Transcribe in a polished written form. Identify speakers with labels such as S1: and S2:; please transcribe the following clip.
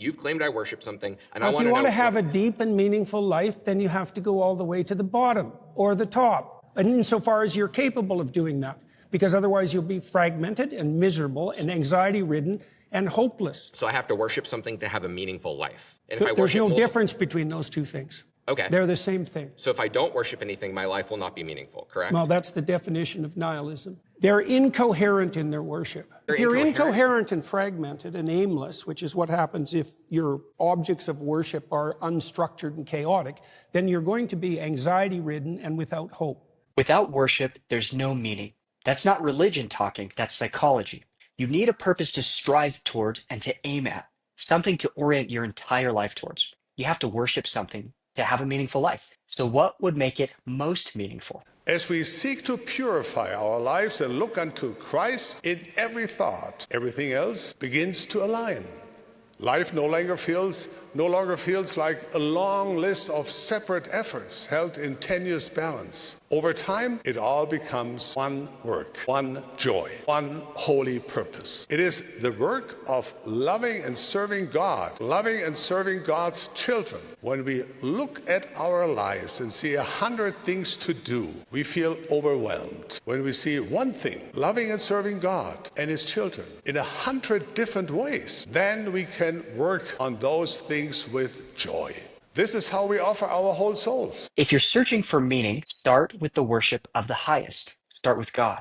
S1: You've claimed I worship something, and
S2: If you want to have a deep and meaningful life, then you have to go all the way to the bottom or the top, and insofar as you're capable of doing that, because otherwise you'll be fragmented and miserable and anxiety-ridden and hopeless.
S1: So I have to worship something to have a meaningful life. And
S2: There's no difference between those two things.
S1: Okay.
S2: They're the same thing.
S1: So if I don't worship anything, my life will not be meaningful, correct?
S2: Well, that's the definition of nihilism. They're incoherent in their worship. If you're incoherent and fragmented and aimless, which is what happens if your objects of worship are unstructured and chaotic, then you're going to be anxiety-ridden and without hope.
S3: Without worship, there's no meaning. That's not religion talking, that's psychology. You need a purpose to strive toward and to aim at, something to orient your entire life towards. You have to worship something to have a meaningful life. So what would make it most meaningful?
S4: As we seek to purify our lives and look unto Christ in every thought, everything else begins to align. Life no longer feels like a long list of separate efforts held in tenuous balance. Over time, it all becomes one work, one joy, one holy purpose. It is the work of loving and serving God, loving and serving God's children. When we look at our lives and see 100 things to do, we feel overwhelmed. When we see one thing, loving and serving God and His children in 100 different ways, then we can work on those things with joy. This is how we offer our whole souls.
S3: If you're searching for meaning, start with the worship of the highest. Start with God.